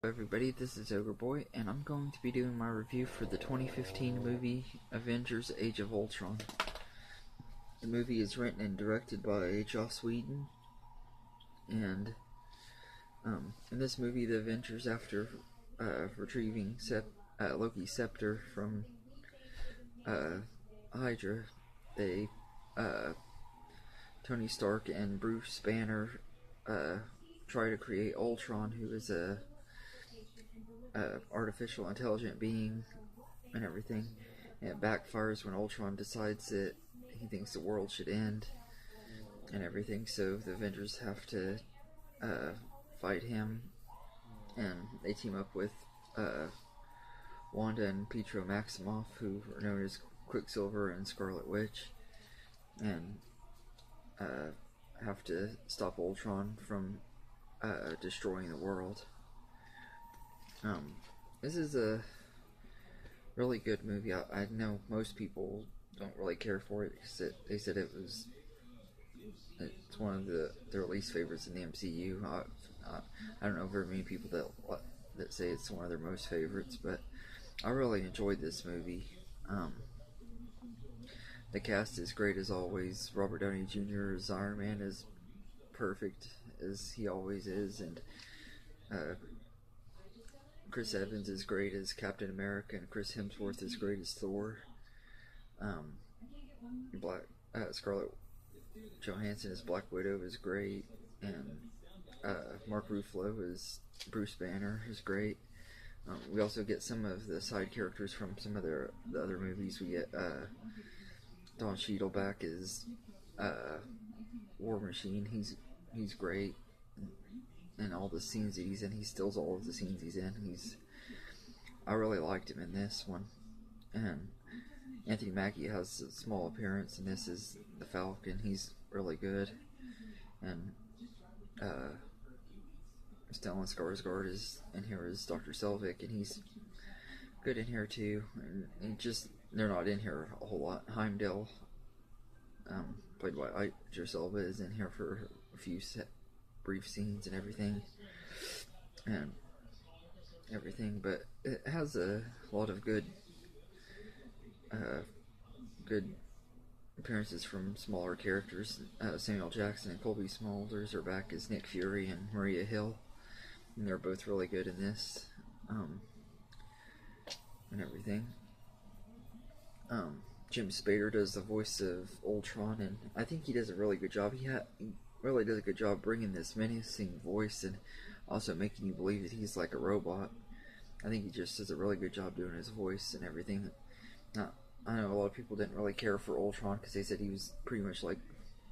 Hello everybody, this is Ogre Boy, and I'm going to be doing my review for the 2015 movie Avengers Age of Ultron. The movie is written and directed by Joss Whedon, and in this movie, the Avengers, after retrieving Loki's scepter from Hydra, they Tony Stark and Bruce Banner try to create Ultron, who is a artificial intelligent being and everything. And it backfires when Ultron decides that he thinks the world should end and everything. So the Avengers have to fight him, and they team up with Wanda and Pietro Maximoff, who are known as Quicksilver and Scarlet Witch, and have to stop Ultron from destroying the world. This is a really good movie. I know most people don't really care for it because they said it's one of their least favorites in the MCU. I don't know very many people that say it's one of their most favorites, but I really enjoyed this movie. The cast is great as always. Robert Downey Jr. as Iron Man is perfect as he always is, and Chris Evans is great as Captain America, and Chris Hemsworth is great as Thor. Scarlett Johansson as Black Widow is great, and Mark Ruffalo as Bruce Banner is great. We also get some of the side characters from some of the other movies. We get Don Cheadle back as War Machine. He's great. And all the scenes that he's in, he steals all of the scenes he's in. I really liked him in this one. And Anthony Mackie has a small appearance, and this is the Falcon. He's really good. And Stellan Skarsgård is in here as Dr. Selvig, and he's good in here too. And they're not in here a whole lot. Heimdall, played by Idris Elba, is in here for a few brief scenes and everything, but it has a lot of good appearances from smaller characters. Samuel Jackson and Colby Smulders are back as Nick Fury and Maria Hill, and they're both really good in this, and everything. Jim Spader does the voice of Ultron, and I think he does a really good job. He really does a good job bringing this menacing voice and also making you believe that he's like a robot. I think he just does a really good job doing his voice and everything. I know a lot of people didn't really care for Ultron because they said he was pretty much like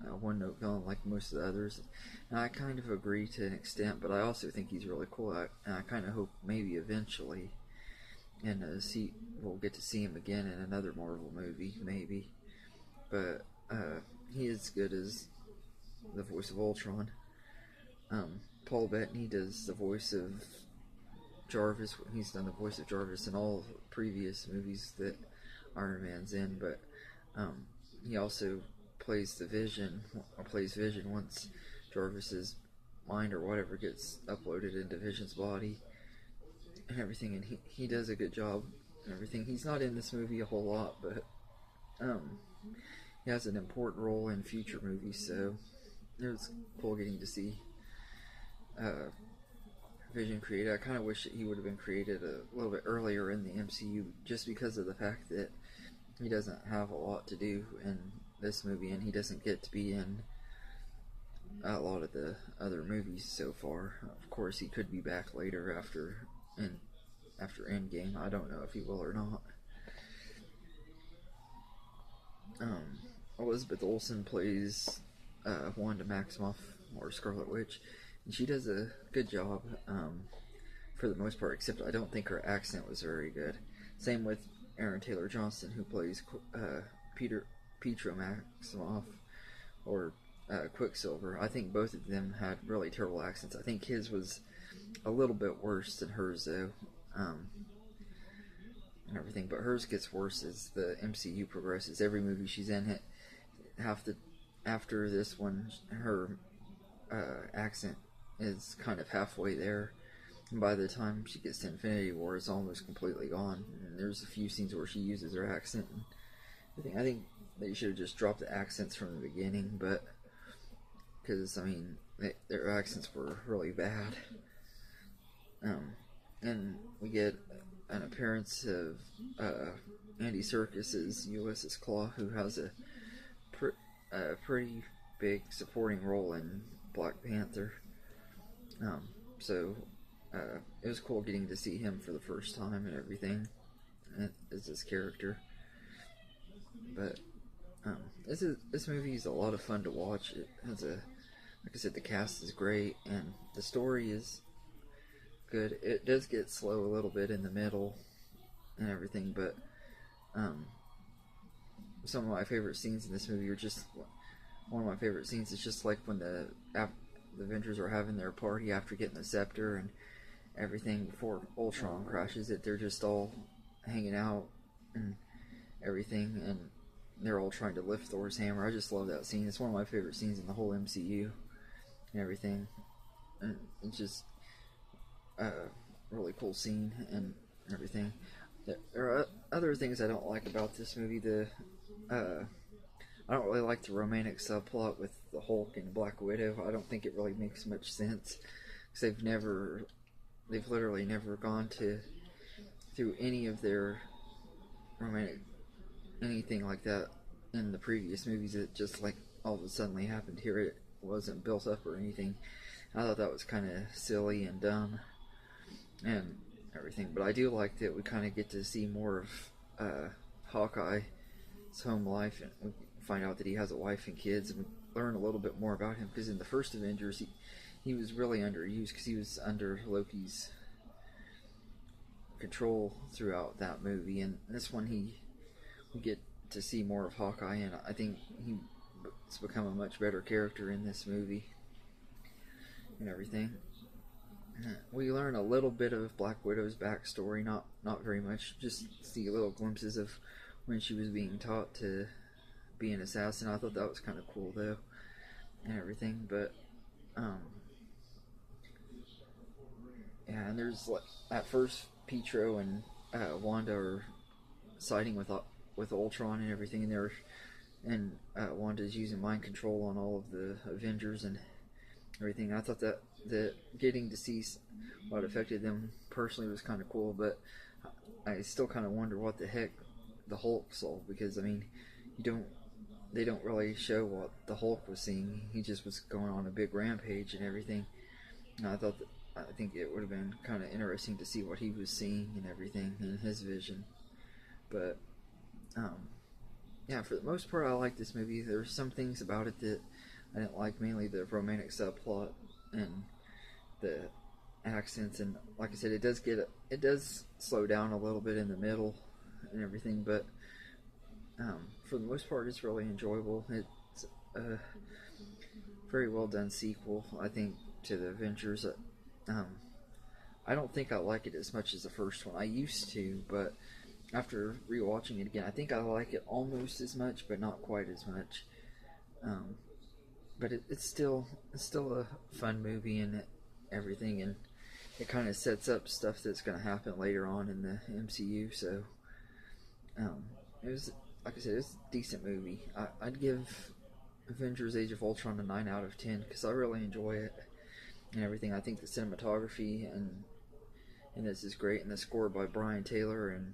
a one-note villain like most of the others. And I kind of agree to an extent, but I also think he's really cool. And I kind of hope maybe eventually we'll get to see him again in another Marvel movie, maybe. But he is good as the voice of Ultron. Paul Bettany does the voice of Jarvis. He's done the voice of Jarvis in all previous movies that Iron Man's in, but he also plays Vision once Jarvis's mind or whatever gets uploaded into Vision's body and everything, and he does a good job and everything. He's not in this movie a whole lot, but he has an important role in future movies, so it was cool getting to see Vision created. I kind of wish that he would have been created a little bit earlier in the MCU, just because of the fact that he doesn't have a lot to do in this movie, and he doesn't get to be in a lot of the other movies so far. Of course, he could be back later after Endgame. I don't know if he will or not. Elizabeth Olsen plays Wanda Maximoff, or Scarlet Witch, and she does a good job for the most part, except I don't think her accent was very good. Same with Aaron Taylor Johnson, who plays Pietro Maximoff, or Quicksilver. I think both of them had really terrible accents. I think his was a little bit worse than hers, though, and everything. But hers gets worse as the MCU progresses. Every movie she's in, after this one, her accent is kind of halfway there, And by the time she gets to Infinity War, it's almost completely gone. And there's a few scenes where she uses her accent and everything. I think they should have just dropped the accents from the beginning, but because I mean their accents were really bad. And we get an appearance of Andy Serkis as Ulysses Claw, who has a pretty big supporting role in Black Panther. So it was cool getting to see him for the first time and everything as this character. But this movie is a lot of fun to watch. It has like I said, the cast is great and the story is good. It does get slow a little bit in the middle and everything, but some of my favorite scenes in this movie are just one of my favorite scenes is just like when the Avengers are having their party after getting the scepter and everything before Ultron crashes it. They're just all hanging out and everything, and they're all trying to lift Thor's hammer. I just love that scene. It's one of my favorite scenes in the whole MCU and everything. And it's just a really cool scene and everything. There are other things I don't like about this movie. I don't really like the romantic subplot with the Hulk and Black Widow. I don't think it really makes much sense because they've literally never gone through any of their romantic anything like that in the previous movies. It just like all of a sudden happened here. It wasn't built up or anything. I thought that was kind of silly and dumb and everything. But I do like that we kind of get to see more of Hawkeye's home life, and we find out that he has a wife and kids, and we learn a little bit more about him because in the first Avengers he was really underused because he was under Loki's control throughout that movie, and this one we get to see more of Hawkeye, and I think he's become a much better character in this movie and everything. We learn a little bit of Black Widow's backstory, not very much, just see little glimpses of when she was being taught to be an assassin. I thought that was kind of cool though and everything, but yeah, and there's like at first Pietro and Wanda are siding with Ultron and everything, and Wanda's using mind control on all of the Avengers and everything. I thought that getting to see what affected them personally was kind of cool, but I still kind of wonder what the heck the Hulk saw, because I mean they don't really show what the Hulk was seeing. He just was going on a big rampage and everything, and I think it would have been kind of interesting to see what he was seeing and everything in his vision. But yeah, for the most part I like this movie. There's some things about it that I didn't like, mainly the romantic subplot and the accents, and like I said, it does slow down a little bit in the middle and everything, but for the most part it's really enjoyable. It's a very well done sequel, I think, to the Avengers. I don't think I like it as much as the first one. I used to, but after rewatching it again, I think I like it almost as much, but not quite as much. But it's still a fun movie and everything, and it kind of sets up stuff that's going to happen later on in the MCU. So it was, like I said, it's a decent movie. I'd give Avengers: Age of Ultron a 9 out of 10 because I really enjoy it and everything. I think the cinematography and this is great, and the score by Brian Taylor and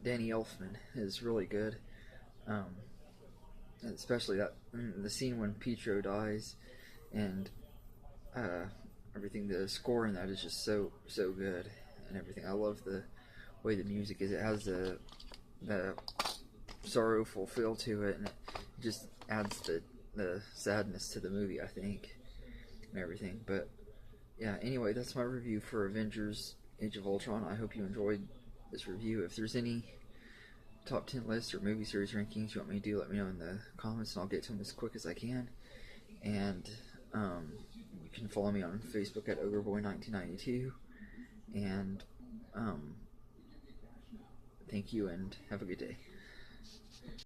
Danny Elfman is really good. Especially the scene when Pietro dies and everything. The score in that is just so good and everything. I love the way the music is. It has the sorrowful feel to it, and it just adds the sadness to the movie, I think, and everything. But yeah, anyway, that's my review for Avengers: Age of Ultron. I hope you enjoyed this review. If there's any top 10 lists or movie series rankings you want me to do, let me know in the comments, and I'll get to them as quick as I can. And you can follow me on Facebook at Ogreboy1992. And thank you, and have a good day.